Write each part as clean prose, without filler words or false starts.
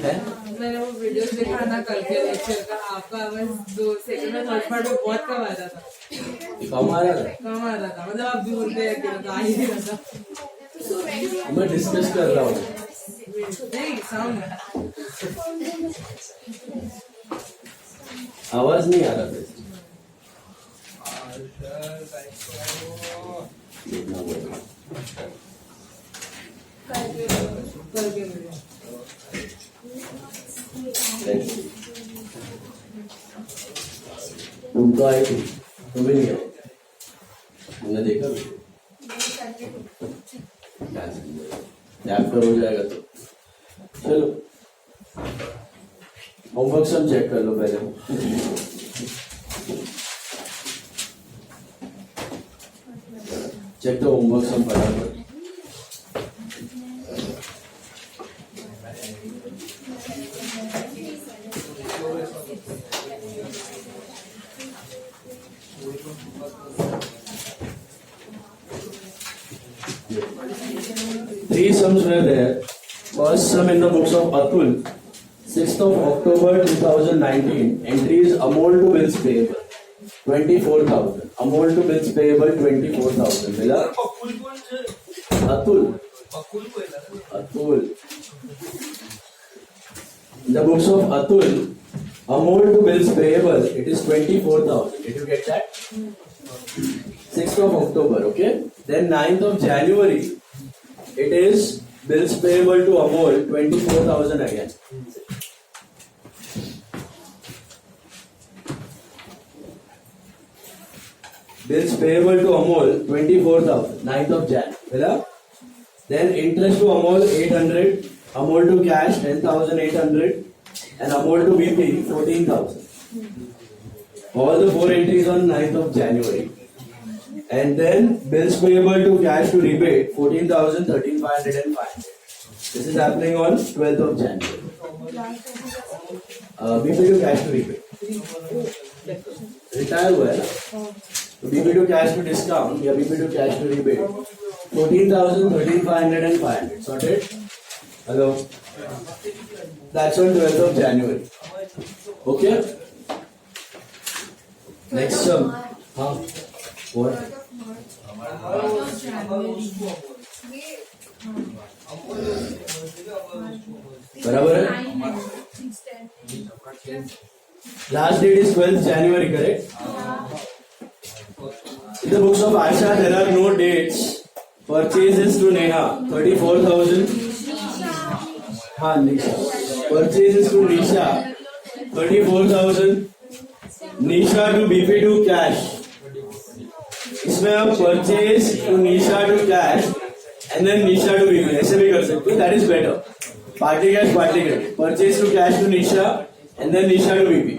है? मैंने वो वीडियोस देखा ना कल के लेक्चर का, आपका आवाज 2 सेकंड में फर्स्ट पार्ट में बहुत कम आ रहा था। कम आ रहा था? कम आ रहा था, मतलब आप भी बोलते हैं कि मतलब आ ही नहीं रहा था। मैं डिस्कस कर रहा हूँ। नहीं साउंड आवाज नहीं आ रहा था। करके मुझे तुमको आई थी, तुम्हें नहीं आई? तुमने देखा भी? चैप्टर हो जाएगा तो चलो होमवर्क सब चेक कर लो पहले। चेक तो होमवर्क सब फटाफट। Three sums were there. First sum in the books of Atul, 6th of October 2019. Entries Amol to bills payable 24,000. Amol to bills payable 24,000. मिला? Atul. Atul. In the books of Atul, Amol to bills payable, it is 24,000. Did you get that? 6th of October, okay? Then 9th of January, it is bills payable to Amol 24,000 again. Bills payable to Amol 24,000. 9th of Jan. Then interest to Amol 800. Amol to cash 10,800. And Amol to BP 14,000. All the 4 entries on 9th of January. And then bills payable to cash to rebate 14,000, 13,500 and 500. This is happening on 12th of January. BP to cash to rebate. Retire हुआ है ना? तो BP to cash to discount या BP to cash to rebate 14,000, 13,500 and 500. Sorted? Hello? That's on 12th of January. Okay? Next sum. हाँ. What? बराबर है? Last date is 12th January, correct? In the books of Aisha, there are no dates. Purchases to Neha 34,000. हाँ Nisha. Purchases to Nisha 34,000. Nisha to BP to cash. इसमें आप purchase to Nisha to cash and then Nisha to BP ऐसे भी कर सकते हो. That is better. Party cash party credit. Purchase to cash to Nisha and then Nisha to BP.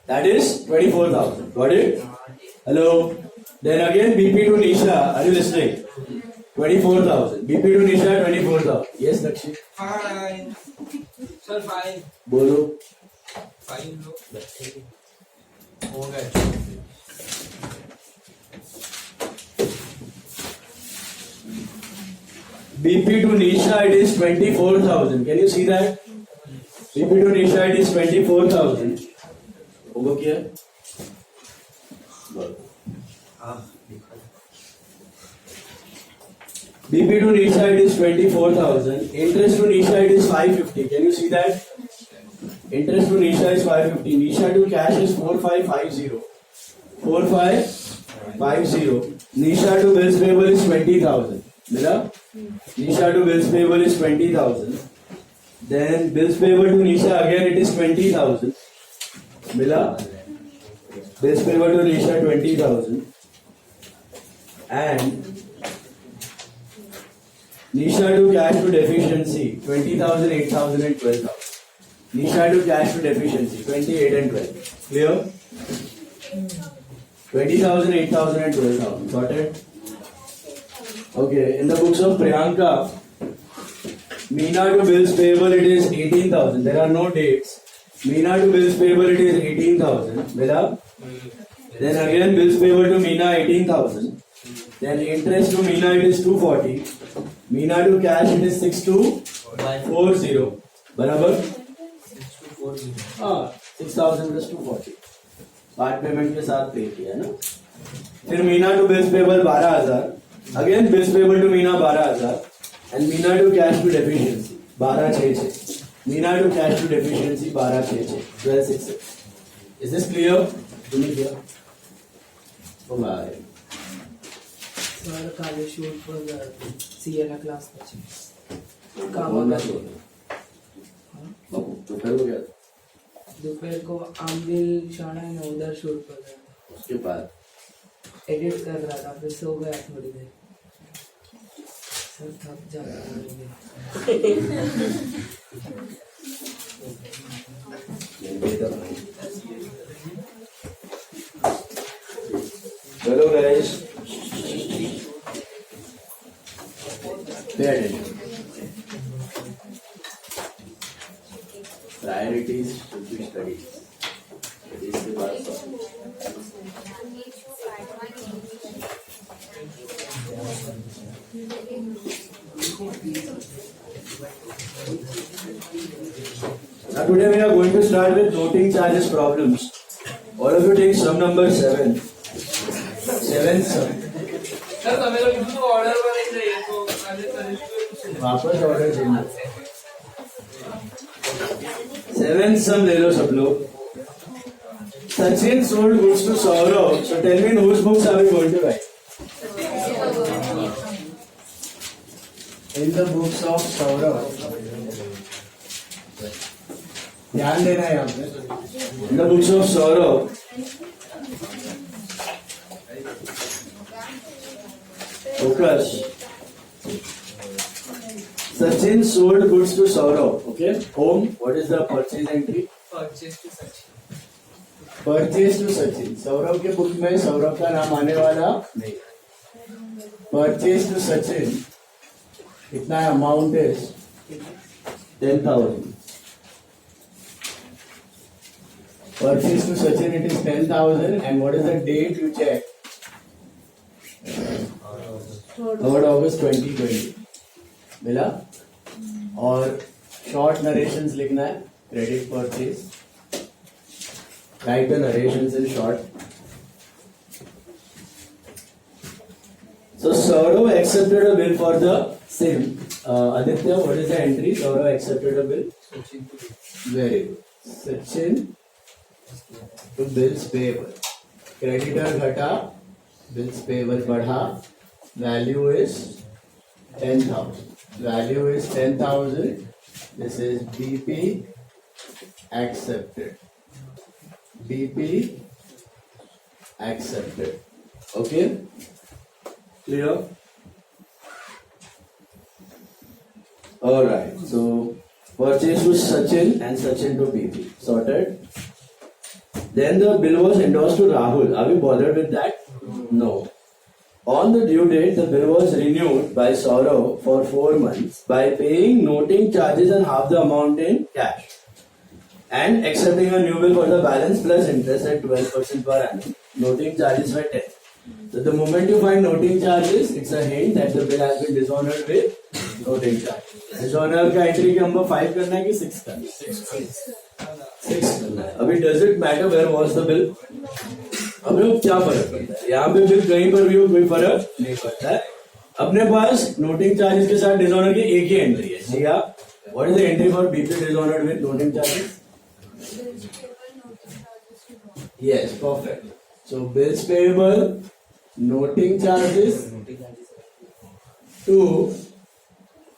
That is 24,000. Got it? Hello. Then again BP to Nisha. Are you listening? 24,000. BP to Nisha 24,000. Yes Lakshya. Fine sir. Fine बोलो. Fine हो गए. BP to Nisha it is 24,000. Can you see that? BP to Nisha it is 24,000. Over here. BP to Nisha it is 24,000. Interest to Nisha it is 550. Can you see that? Interest to Nisha is 550. Nisha to cash is 4550. 4550. Nisha to bills payable is 20,000. मिला? Nisha to bills payable is 20,000. Then bills payable to Nisha again it is 20,000. मिला? Bills payable to Nisha 20,000. And Nisha to cash to deficiency 20,000, 8,000 and 12,000. Nisha to cash to deficiency 28 and 12. Clear? 20,000, 8,000 and 12,000. Got it? Okay, in the books of Priyanka, Meena to bills payable it is 18,000. There are no dates. Meena to bills payable it is 18,000. Mila? Then again bills payable to Meena 18,000. Then interest to Meena it is 240. Meena to cash it is 6240. बराबर, हाँ 6,000 plus 240 part payment के साथ पे किया ना. फिर Meena to bills payable 12,000, again bills payable to Meena 12,000 and Meena to cash to deficiency 12,666. Meena to cash to deficiency 12,666 12,666. Is this clear? Clear? Bye. Sir काले शूट पर सीएला क्लास પછી कामना छोड़ो. तो फिर हो गया. दोपहर को आमदिल शाना है ना उधर शूट पर गया. उसके बाद एडिट कर रहा था फिर सो गया थोड़ी देर. सर थक जाता है. चलो guys, pay attention. Priorities should be studied. Studies के बाद now today we are going to start with noting charges problems. All of you take sum number 7. 7 sum. Sir તમે લોકો બીજું ઓર્ડર પર લઈ જઈએ તો કાલે કરીશું. वापस ऑर्डर चेंज. 7 sum ले लो सब लोग. Sachin sold goods to Saurav. So tell me in whose books are we going to write? In the books of Saurav. ध्यान देना है यहाँ पे. In the books of Saurav. Focus. Sachin sold goods to Saurav. Okay. Home. What is the purchase entry? Purchase to सच. Purchase to Sachin. Saurabh के book में सौरभ का नाम आने वाला नहीं. Purchase to Sachin. कितना अमाउंट है? 10,000. Purchase to Sachin, it is 10,000. And what is the date you check? 3rd August 2020. मिला? और शॉर्ट नरेशंस लिखना है. Credit purchase. Write the narrations in short. So Saurav accepted a bill for the same. Aditya, what is the entry? Saurav accepted a bill. Very good. Sachin to bills payable. Creditor घटा, bills payable बढ़ा. Value is 10,000. Value is 10,000. This is BP accepted. BP accepted. Okay? Clear? Alright. So, purchase to Sachin and Sachin to BP. Sorted? Then the bill was endorsed to Rahul. Are we bothered with that? No. On the due date, the bill was renewed by Saurav for 4 months by paying noting charges and half the amount in cash. And accepting a new bill for the balance plus interest at 12% per annum. Noting charges were 10. So the moment you find noting charges, it's a hint that the bill has been dishonored with noting charges. Dishonor का entry number 5 करना है कि 6 करना है? 6 करना है. अभी does it matter where was the bill? अब लोग क्या फर्क पड़ता है? यहाँ पे बिल कहीं पर भी हो कोई फर्क नहीं पड़ता है. अपने पास नोटिंग चार्जेस के साथ डिसऑनर की एक ही एंट्री है. जी हाँ. What is the entry for BP dishonored with noting charges? Yes, perfect. So bills payable, noting charges to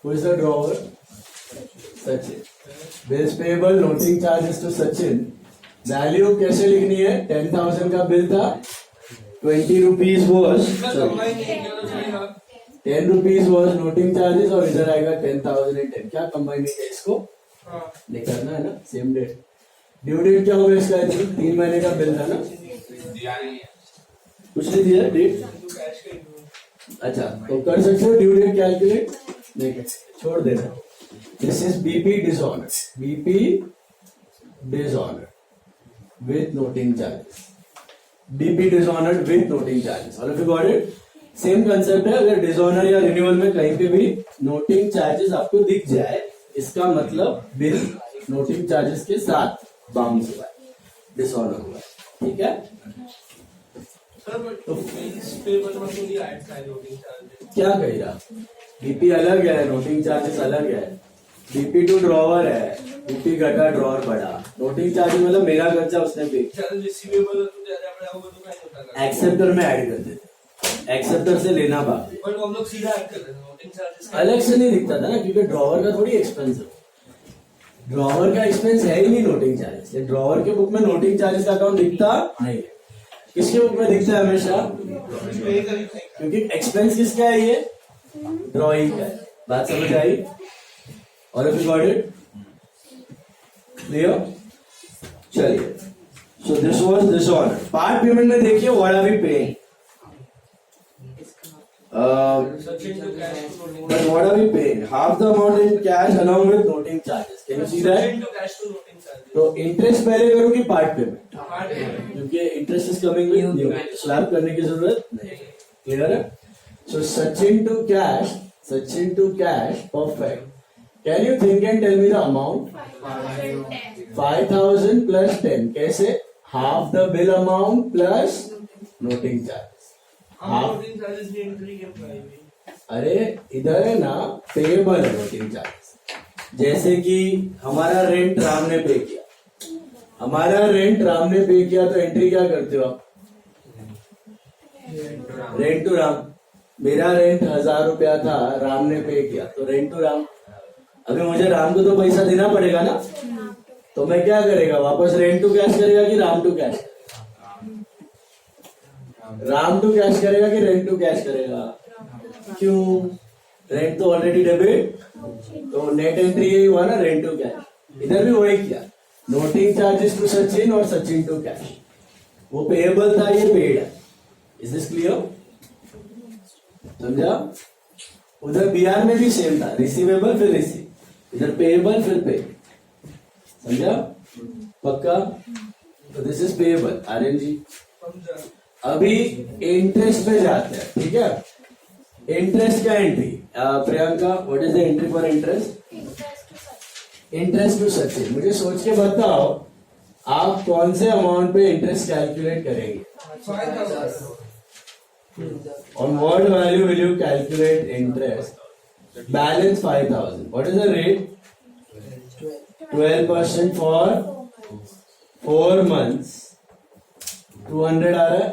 who is the drawer? Sachin. Bills payable, noting charges to Sachin. Value कैसे लिखनी है? 10,000 का bill था. 20 rupees was 10 rupees was noting charges और इधर आएगा 10,000 and 10. क्या combine है इसको? नहीं करना है ना. Same date. ड्यू डेट क्या होगा इसका? 3 महीने का बिल था ना. कुछ नहीं दिया डेट. अच्छा तो कर सकते हो ड्यू डेट कैलकुलेट? नहीं कर सकते. छोड़ देना. This is BP dishonour. BP dishonour with noting charges. BP dishonored with noting charges. All of you got it? Same concept है. अगर डिसऑनर या रिन्यूअल में कहीं पे भी नोटिंग चार्जेस आपको दिख जाए इसका मतलब बिल नोटिंग चार्जेस के साथ बाउंस हुआ है, डिसऑर्डर हुआ है, ठीक है। सर बट बिल्स पेबल में थोड़ी ऐड था लोडिंग चार्जेस। क्या कहेगा, बीपी अलग है, नोटिंग चार्जेस अलग है, बीपी टू ड्रॉवर है, बीपी घटा ड्रॉवर बढ़ा, नोटिंग चार्जेस मतलब मेरा खर्चा उसने पे, चल रिसीवेबल तो ज्यादा बड़ा होगा तो क्या होता है, एक्सेप्टर में ऐड कर देते, एक्सेप्टर से लेना बाकी, बट हम लोग सीधा ऐड कर रहे हैं नोटिंग चार्जेस अलग से नहीं दिखता था ना, क्योंकि ड्रॉवर का थोड़ी एक्सपेंस है, ड्रॉवर का एक्सपेंस है ही नहीं नोटिंग चार्जेस, ये ड्रॉवर के बुक में नोटिंग चार्जेस का अकाउंट दिखता नहीं है, किसके बुक में दिखता है हमेशा, क्योंकि एक्सपेंस किसका है, ये ड्रॉइंग का है। बात समझ आई, और if you got it clear, चलिए, so this was dishonor. Part payment में देखिए what are we paying, Sachin to cash to noting but what are we paying, half the amount in cash along with noting charges, can you see that? Sachin to cash to noting charges तो interest पहले करो कि part payment, part payment क्योंकि interest is coming with new, swap करने की जरूरत नहीं, clear है। So Sachin to cash, Sachin to cash, perfect. Can you think and tell me the amount, 5,000 plus 10, कैसे, half the bill amount plus noting charges, हम noting charges की entry के price, अरे इधर है ना पेएबल है नोटिंग चार्जेस, जैसे कि हमारा रेंट राम ने पे किया, हमारा रेंट राम ने पे किया, तो एंट्री क्या करते हो आप, रेंट टू राम, मेरा रेंट 1,000 रुपया था, राम ने पे किया, तो रेंट टू राम, अभी मुझे राम को तो पैसा देना पड़ेगा ना, तो मैं क्या करेगा, वापस रेंट टू कैश करेगा कि Ram to cash, Ram to cash करेगा कि रेंट टू कैश करेगा, क्यों, रेंट तो ऑलरेडी डेबिट, तो नेट एंट्री यही हुआ ना, रेंट टू कैश, इधर भी वही किया, नोटिंग चार्जेस टू सचिन और सचिन टू कैश, वो पेएबल था, ये पेड है, इज दिस क्लियर, समझा। उधर बीआर में भी सेम था, रिसीवेबल फिर रिसीव, इधर पेएबल फिर पे, समझा, पक्का। तो this is payable, Aryan ji. अभी इंटरेस्ट पे जाते हैं, ठीक है, इंटरेस्ट का entry, Priyanka what is the entry for interest, interest to Sachin, मुझे सोच के बताओ आप कौन से अमाउंट पे इंटरेस्ट कैलकुलेट करेंगे, 5,000 on what value will you calculate interest, balance 5,000, what is the rate, 12% for 4 months, 200 आ रहा है,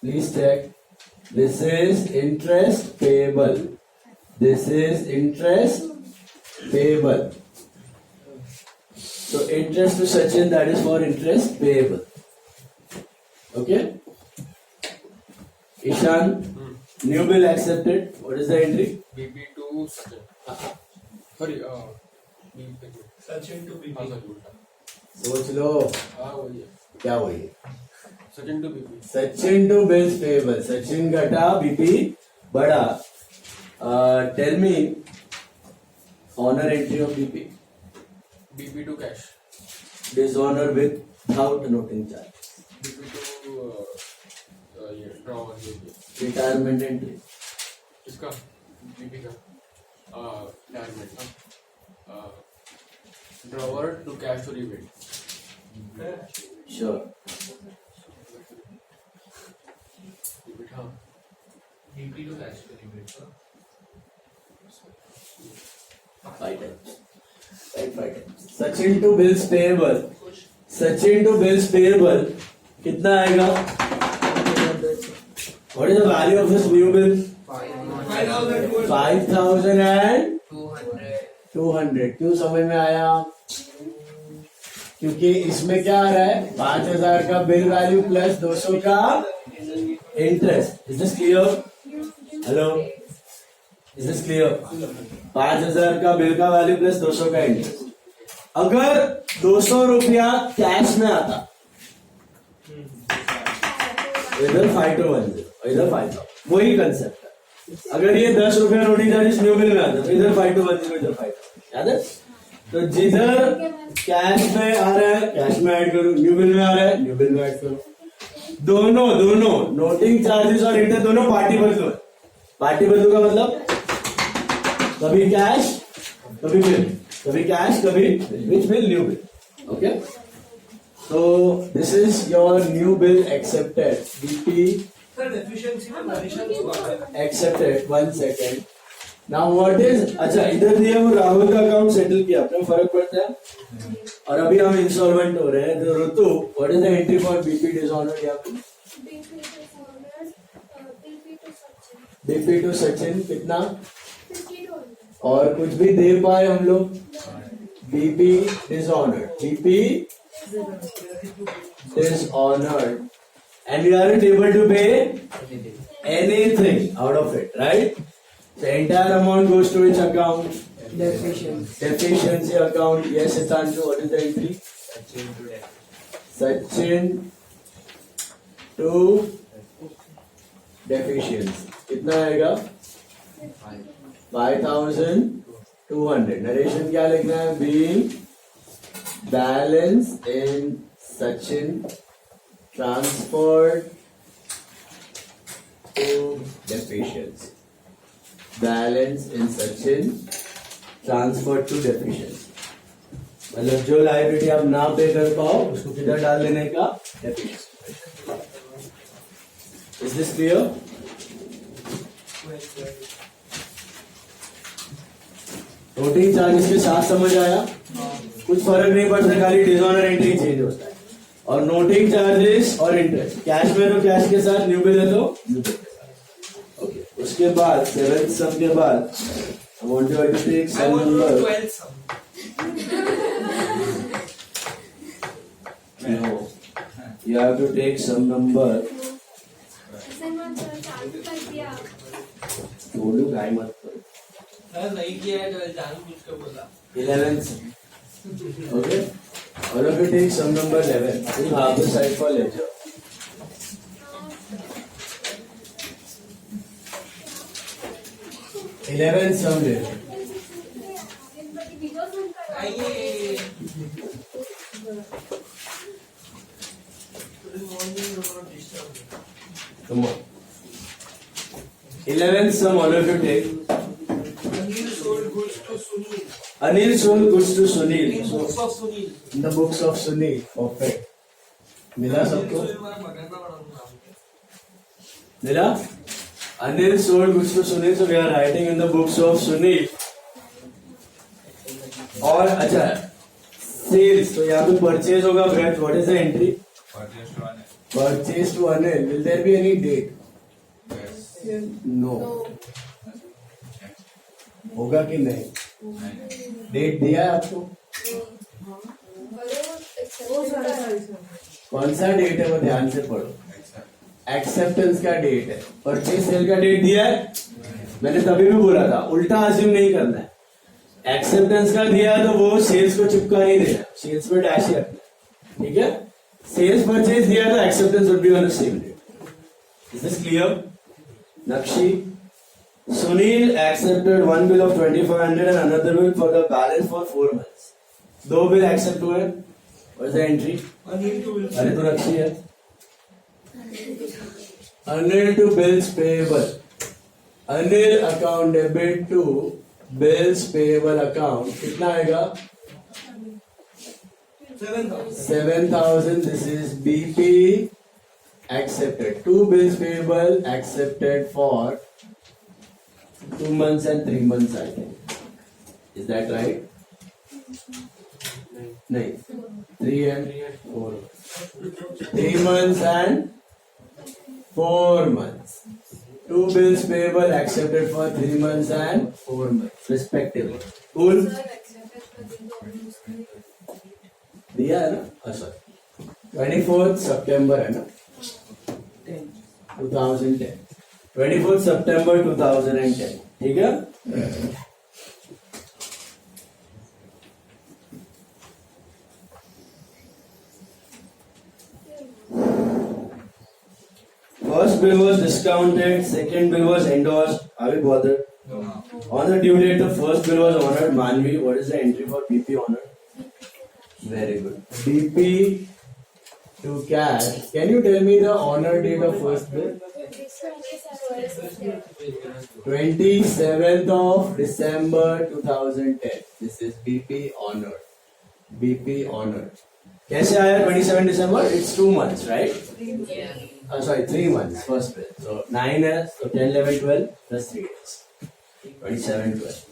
please check, this is interest payable, this is interest payable, so interest to Sachin, that is for interest payable, okay. Ishan, new bill accepted, what is the entry, BP to Sachin. Sorry, BP. Sachin to BP, हाँ sir उल्टा, सोच लो हाँ वही है, क्या हुई है, Sachin to BP. Sachin to bills payable, Sachin घटा बीपी बढ़ा, tell me honour entry of BP, BP to cash. Dishonour without noting charge, BP to ये drawer ये रिटायरमेंट एंट्री, इसका BP का retirement का drawer to cash to rebate. Sure, rebate हाँ BP to cash payment, 5 times, Sachin to bills payable, Sachin to bills payable कितना आएगा, what is the value of this new bill, 5,000 and 200, क्यों समझ में आया, क्योंकि इसमें क्या आ रहा है, 5,000 का बिल वैल्यू प्लस 200 का interest, is this clear, hello, is this clear, 5,000 का बिल का वैल्यू प्लस 200 का इंटरेस्ट, अगर 200 रुपया कैश में आता, इधर 5,210, इधर 5,000, वही कंसेप्ट है, अगर ये 10 रुपया नोटिंग चार्जेस न्यू बिल में आता तो इधर 5,210, इधर 5,000, याद है, तो जिधर कैश में आ रहा है कैश में ऐड करो, न्यू बिल में आ रहा है न्यू बिल में ऐड करो, दोनों नोटिंग चार्जेस और इंटरेस्ट दोनों पार्टी बदलो का मतलब कभी कैश कभी बिल, कभी कैश, कभी which bill? New bill. Okay. So this is your new bill accepted. BP sir deficiency में addition हुआ है. accepted. 1 second. Now what is? अच्छा इधर दिया वो राहुल का अकाउंट सेटल किया, अपने फर्क पड़ता है. और अभी हम इंस्टॉलमेंट हो रहे हैं. तो ऋतु, what is the entry for BP dishonored यहाँ पे? BP to सचिन कितना? और कुछ भी दे पाए हम लोग? BP dishonored. BP dishonored. And we aren't able to pay anything out of it, right? The entire amount goes to which account? Deficiency account. Yes, Hitanshu, what is the entry? Sachin to deficiency. कितना आएगा? 5,200. Narration क्या लिखना है? Being balance in Sachin transferred to deficiency. Balance in Sachin transferred to deficiency. मतलब जो liability आप ना पे कर पाओ उसको किधर डाल देने का? Deficiency. Is this clear? Noting charges के साथ समझ आया? कुछ फर्क नहीं पड़ता, खाली डिसऑनर एंट्री चेंज होता है. और नोटिंग चार्जेस और इंटरेस्ट कैश में तो कैश के साथ, न्यू बिल है तो न्यू बिल के साथ. ओके, उसके बाद सेवेंथ सम के बाद I want you to take I some want to know number. 12th sum. No, you have to take some number. बोलू गाय मत करो. सर नहीं किया है तो जानबूझ के बोला. 11th. Okay. All of you take sum number 11. You have the side for ledger. sum ledger. आइए. Today morning you were not disturbed. Come on. 11th sum all of you take. Anil sold goods to Sunil. Anil sold goods to Sunil. In So, books of Sunil. in the books of Sunil. Perfect. मिला सबको? Sunil वाला पकड़ना पड़ा नाम के. मिला? Anil sold goods to Sunil. So we are writing in the books of Sunil. और अच्छा सेल्स, तो यहाँ पे परचेज होगा. ब्रेथ, what is the entry? Purchase to Anil. Will there be any date? No. होगा कि नहीं? डेट दिया है आपको? कौन सा डेट है वो ध्यान से पढ़ो. एक्सेप्टेंस का डेट है. परचेज सेल का डेट दिया है. मैंने तभी भी बोला था उल्टा अज्यूम नहीं करना है. एक्सेप्टेंस का दिया है तो वो सेल्स को चिपका नहीं देना, सेल्स पे डैश ही रखना. ठीक है. सेल्स परचेज दिया तो acceptance would be on the same date. Is this clear? नक्शी. Sunil accepted one bill of 2,500 and another bill for the balance for 4 months. दो बिल एक्सेप्ट हुए. What is the entry? Anil to will. अरे तो रखी है. Anil to bills payable. Anil account debit to bills payable account. कितना आएगा? 7,000. 7,000. This is BP accepted. 2 bills payable accepted for 2 months and 3 months, I think. Is that right? No. 3 and 4. 3 months and 4 months. 2 bills payable accepted for 3 months and 4 months, respectively. Cool? दिया है ना? Sorry 24th September है ना? 2010. 24th September 2010. ठीक है. First bill was discounted, second bill was endorsed. Are we bothered? No. On the due date, the first bill was honored. Manvi, what is the entry for BP honored? Very good. BP to cash. Can you tell me the honor date of first bill? 27th of December 2010. This is BP Honor. BP Honor. कैसे आया 27 December? It's 2 months, right? Sorry, 3 months. First bill. So 9 is so 10, 11, 12 plus 3 days. 27, 12.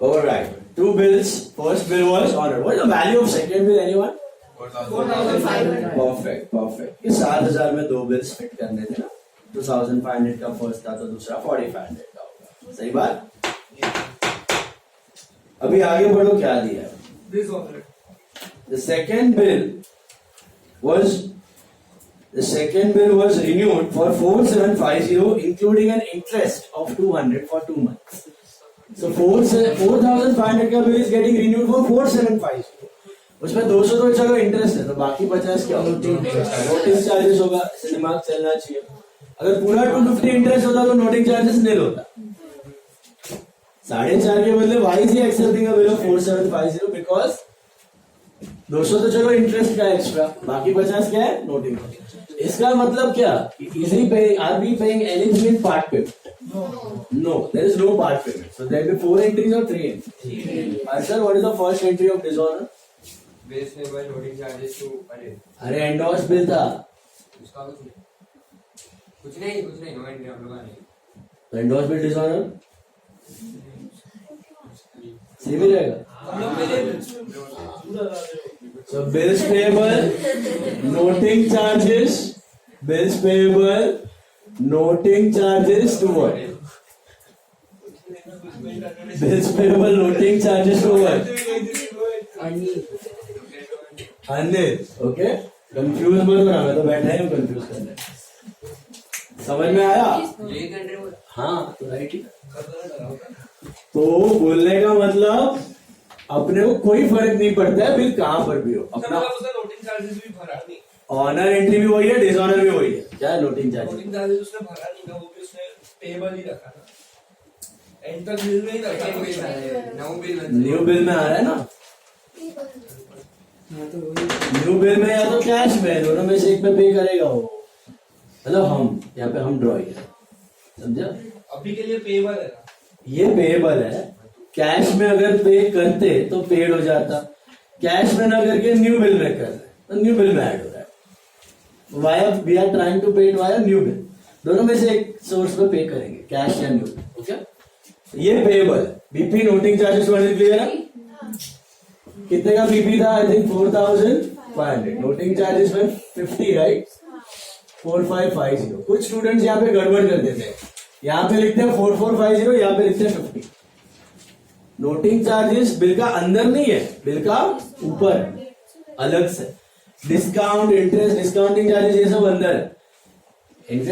Alright. 2 bills. First bill was Honor. What is the value of second bill? Anyone? 4,500. Perfect. Perfect. ये 7,000 में 2 bills fit करने थे ना. 2,500 का first था तो दूसरा 4,500 का होगा. सही बात? अभी आगे बढ़ो क्या दिया है? This one. The second bill was renewed for 4,750, including an interest of 200 for 2 months. So 4,500 का bill is getting renewed for 4,750. उसमें 200 तो चलो इंटरेस्ट है तो बाकी 50 क्या नोटिस चार्जेस होगा. इससे दिमाग चलना चाहिए. अगर पूरा 250 इंटरेस्ट होता तो नोटिंग चार्जेस नील होता. 4.5 के बदले why is he accepting a bill of 4,750? Because 200 तो चलो इंटरेस्ट का एक्स्ट्रा, बाकी 50 क्या है नोटिंग. इसका मतलब क्या? Is he paying, are we paying anything in part payment? No, there is no part payment. So there will be 4 entries or 3 entries. Sir, what is the first entry of dishonor? Base payable loading charges to अरे अरे endorse bill था. उसका कुछ नहीं no entry हम लोग का नहीं. तो एंडोर्स बिल डिसऑनर सेम ही रहेगा. हम लोग पहले So bills payable, noting charges, bills payable, noting charges to what? Bills payable, noting charges to what? Anil, okay? Confuse मत होना, मैं तो बैठा ही हूँ confuse करने. समझ में आया? हाँ, तो राइट ही. तो बोलने का मतलब अपने को कोई फर्क नहीं पड़ता है बिल कहां पर भी हो. अपना उसका नोटिंग चार्जेस भी भरा नहीं. ऑनर एंट्री भी वही है, डिसऑनर भी वही है. क्या नोटिंग चार्जेस? नोटिंग चार्जेस उसने भरा नहीं ना, वो भी उसने पेबल ही रखा ना. एंटर बिल में ही रखा. न्यू बिल में आ रहा है ना. न्यू बिल में या तो कैश में, दोनों में से एक पे पे करेगा वो. मतलब हम यहाँ पे हम ड्रॉ है, समझा? अभी के लिए पेबल है ना. ये पेएबल है. कैश में अगर पे करते तो पेड हो जाता. कैश में ना करके न्यू बिल में कर रहे तो न्यू बिल में ऐड हो रहा है. Via we are trying to pay it via new bill. दोनों में से एक सोर्स पे पे करेंगे, कैश या न्यू बिल. ओके, ये पेएबल है. बीपी नोटिंग चार्जेस वाले क्लियर है? कितने का बीपी था? I think 4,500. नोटिंग चार्जेस में 50, राइट? 4,550. कुछ स्टूडेंट्स यहाँ पे गड़बड़ कर देते हैं. यहाँ पे लिखते हैं 4,450, यहाँ पे लिखते हैं 50. नोटिंग चार्जेस बिल का अंदर नहीं है, बिल का ऊपर अलग से. डिस्काउंट, इंटरेस्ट, डिस्काउंटिंग चार्जेस ये सब अंदर है. इंटरेस्ट